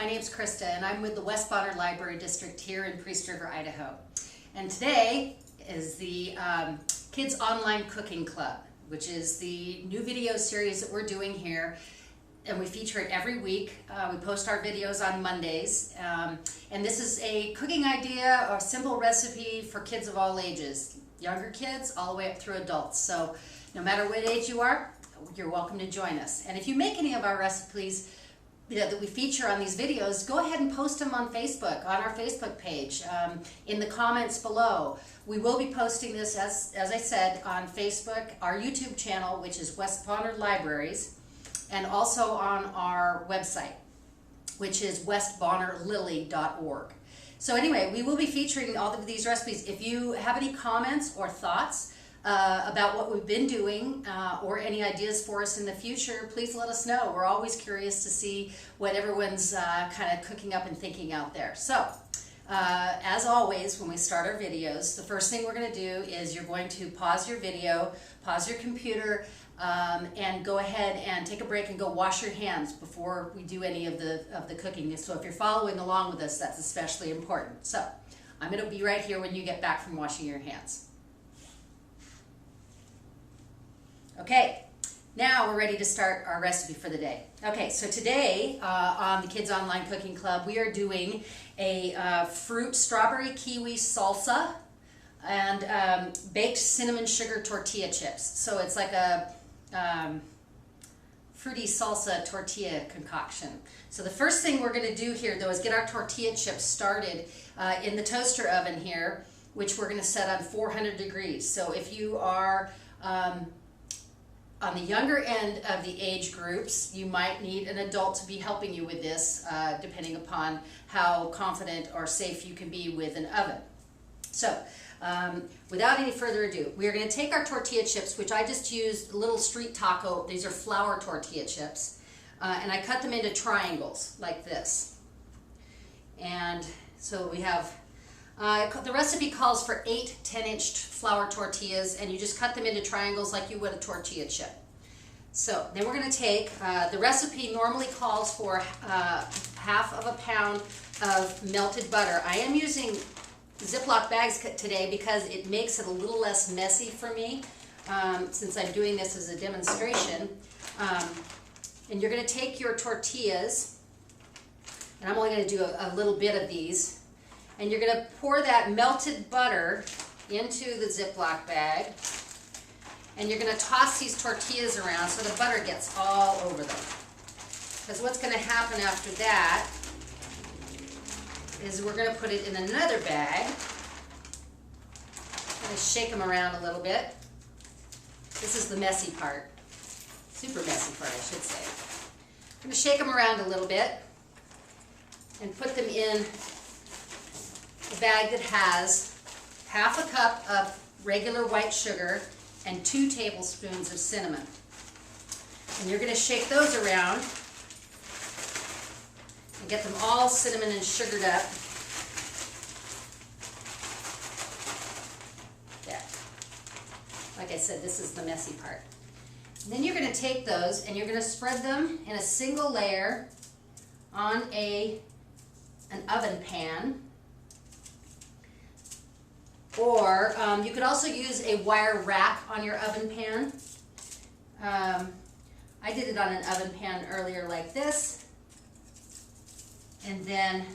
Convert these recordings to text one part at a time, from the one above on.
my name's Krista and I'm with the West Bonner Library District here in Priest River, Idaho. And today is the Kids Online Cooking Club, which is the new video series that we're doing here. And we feature it every week. We post our videos on Mondays. And this is a cooking idea or simple recipe for kids of all ages. Younger kids all the way up through adults. So no matter what age you are, you're welcome to join us. And if you make any of our recipes that we feature on these videos, go ahead and post them on Facebook, on our Facebook page, in the comments below. We will be posting this, as I said, on Facebook, our YouTube channel, which is West Bonner Libraries, and also on our website, which is westbonnerlily.org. So anyway, we will be featuring all of these recipes. If you have any comments or thoughts about what we've been doing or any ideas for us in the future, please let us know. We're always curious to see what everyone's kind of cooking up and thinking out there. So as always, when we start our videos, the first thing we're going to do is you're going to pause your video, pause your computer, and go ahead and take a break and go wash your hands before we do any of the cooking. So if you're following along with us, that's especially important. So I'm going to be right here when you get back from washing your hands. Okay, now we're ready to start our recipe for the day. Okay, so today on the Kids Online Cooking Club, we are doing a fruit strawberry kiwi salsa and baked cinnamon sugar tortilla chips. So it's like a fruity salsa tortilla concoction. So the first thing we're going to do here, though, is get our tortilla chips started in the toaster oven here, which we're going to set on 400 degrees. So if you are on the younger end of the age groups, you might need an adult to be helping you with this, depending upon how confident or safe you can be with an oven. So, without any further ado, we are going to take our tortilla chips, which I just used little street taco. These are flour tortilla chips, and I cut them into triangles like this. And so we have, the recipe calls for 8 10-inch flour tortillas, and you just cut them into triangles like you would a tortilla chip. So then we're going to take, the recipe normally calls for half of a pound of melted butter. I am using Ziploc bags today because it makes it a little less messy for me, since I'm doing this as a demonstration. And you're going to take your tortillas, and I'm only going to do a little bit of these, and you're going to pour that melted butter into the Ziploc bag, and you're going to toss these tortillas around so the butter gets all over them. Because what's going to happen after that is we're going to put it in another bag. I'm going to shake them around a little bit. This is the messy part. Super messy part, I should say. I'm going to shake them around a little bit and put them in a bag that has half a cup of regular white sugar and 2 tablespoons of cinnamon. And you're going to shake those around and get them all cinnamon and sugared up. There. Like I said, this is the messy part. And then you're going to take those and you're going to spread them in a single layer on an oven pan. Or you could also use a wire rack on your oven pan. I did it on an oven pan earlier like this. And then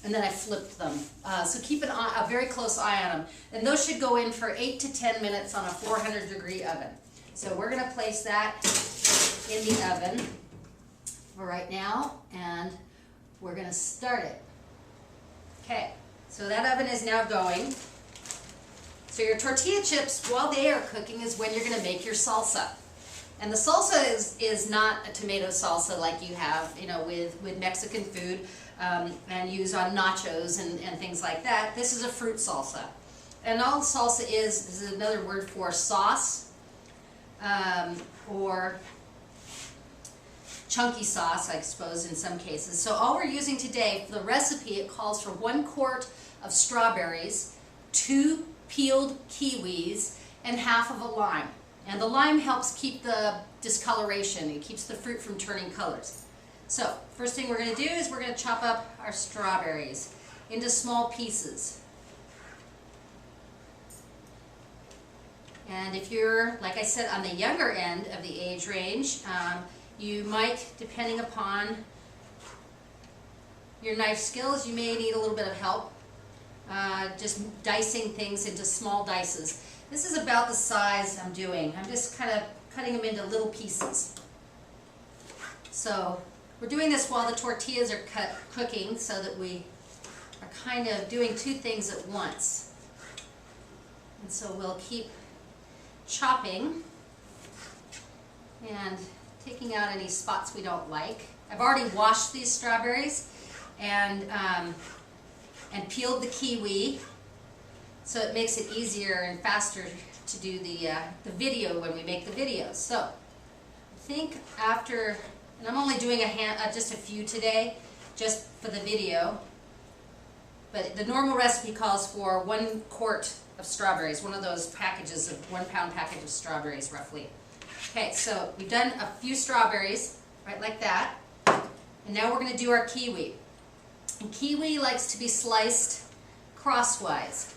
I flipped them. So keep a very close eye on them. And those should go in for 8 to 10 minutes on a 400 degree oven. So we're going to place that in the oven for right now, and we're going to start it. Okay. So that oven is now going. So your tortilla chips, while they are cooking, is when you're going to make your salsa. And the salsa is not a tomato salsa like you have, with Mexican food and use on nachos and things like that. This is a fruit salsa. And all salsa is another word for sauce or chunky sauce, I suppose, in some cases. So all we're using today for the recipe, it calls for 1 quart of strawberries, 2 peeled kiwis, and half of a lime. And the lime helps keep the discoloration. It keeps the fruit from turning colors. So first thing we're going to do is we're going to chop up our strawberries into small pieces. And if you're, like I said, on the younger end of the age range, you might, depending upon your knife skills, you may need a little bit of help. Just dicing things into small dices. This is about the size I'm doing. I'm just kind of cutting them into little pieces. So we're doing this while the tortillas are cooking so that we are kind of doing two things at once. And so we'll keep chopping and taking out any spots we don't like. I've already washed these strawberries and peeled the kiwi, so it makes it easier and faster to do the video when we make the videos. So I think after, and I'm only doing just a few today, just for the video, but the normal recipe calls for 1 quart of strawberries, one of those packages of 1 pound package of strawberries roughly. Okay, so we've done a few strawberries, right like that, and now we're going to do our kiwi. And kiwi likes to be sliced crosswise,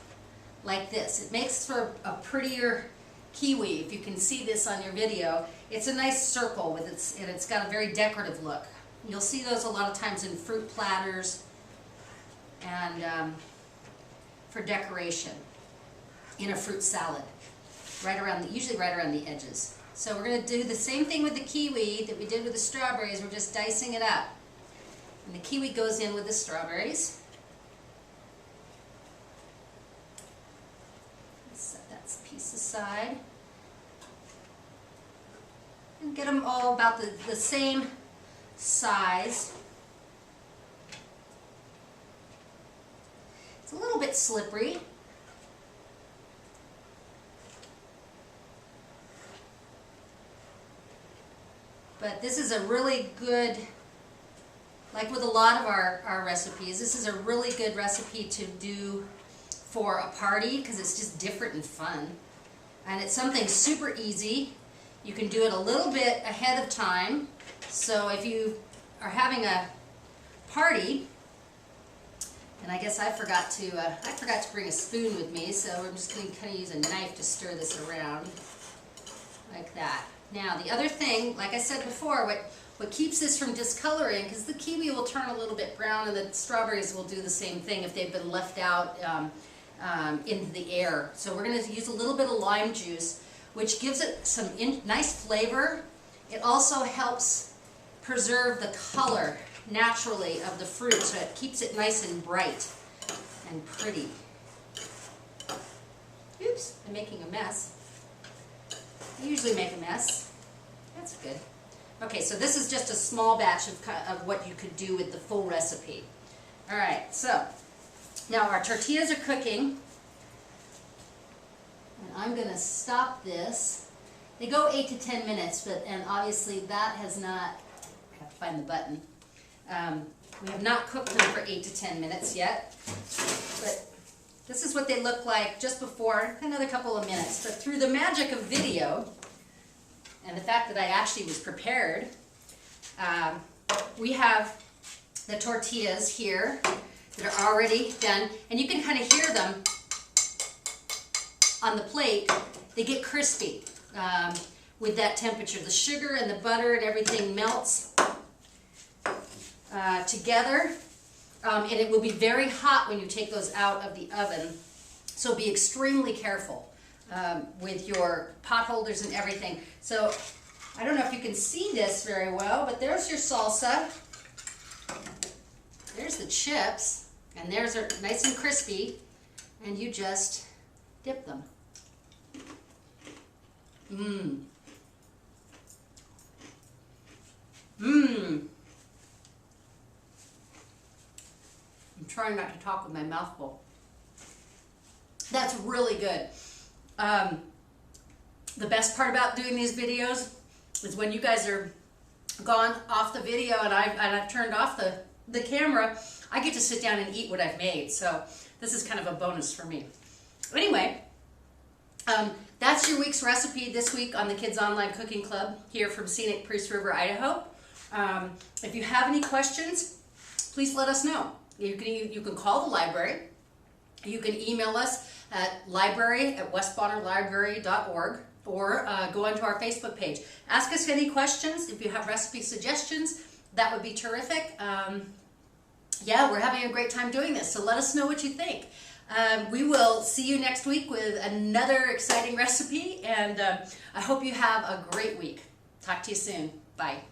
like this. It makes for a prettier kiwi. If you can see this on your video, it's a nice circle with and it's got a very decorative look. You'll see those a lot of times in fruit platters and for decoration in a fruit salad, usually right around the edges. So we're going to do the same thing with the kiwi that we did with the strawberries. We're just dicing it up. And the kiwi goes in with the strawberries. Let's set that piece aside. And get them all about the same size. It's a little bit slippery. But this is a really good, like with a lot of our recipes, this is a really good recipe to do for a party because it's just different and fun. And it's something super easy. You can do it a little bit ahead of time. So if you are having a party, and I guess I forgot to bring a spoon with me, so I'm just going to kind of use a knife to stir this around like that. Now the other thing, like I said before, what keeps this from discoloring, because the kiwi will turn a little bit brown and the strawberries will do the same thing if they've been left out into the air. So we're going to use a little bit of lime juice, which gives it some nice flavor. It also helps preserve the color naturally of the fruit, so it keeps it nice and bright and pretty. Oops, I'm making a mess. I usually make a mess. That's good. Okay, so this is just a small batch of what you could do with the full recipe. All right, so now our tortillas are cooking. And I'm going to stop this. They go 8 to 10 minutes, and obviously that has not, I have to find the button. We have not cooked them for 8 to 10 minutes yet, but this is what they look like just before, another couple of minutes. But through the magic of video, and the fact that I actually was prepared, we have the tortillas here that are already done, and you can kind of hear them on the plate. They get crispy with that temperature. The sugar and the butter and everything melts together, and it will be very hot when you take those out of the oven, so be extremely careful with your pot holders and everything. So I don't know if you can see this very well, but there's your salsa, there's the chips, and theirs are nice and crispy, and you just dip them. Mmm. Mmm. I'm trying not to talk with my mouth full. That's really good. The best part about doing these videos is when you guys are gone off the video and I've turned off the camera, I get to sit down and eat what I've made. So this is kind of a bonus for me. Anyway, that's your week's recipe this week on the Kids Online Cooking Club here from scenic Priest River, Idaho. If you have any questions, please let us know. You can call the library. You can email us at library@westbonnerlibrary.org, or go onto our Facebook page. Ask us any questions. If you have recipe suggestions, that would be terrific. Yeah, we're having a great time doing this, so let us know what you think. We will see you next week with another exciting recipe, and I hope you have a great week. Talk to you soon. Bye.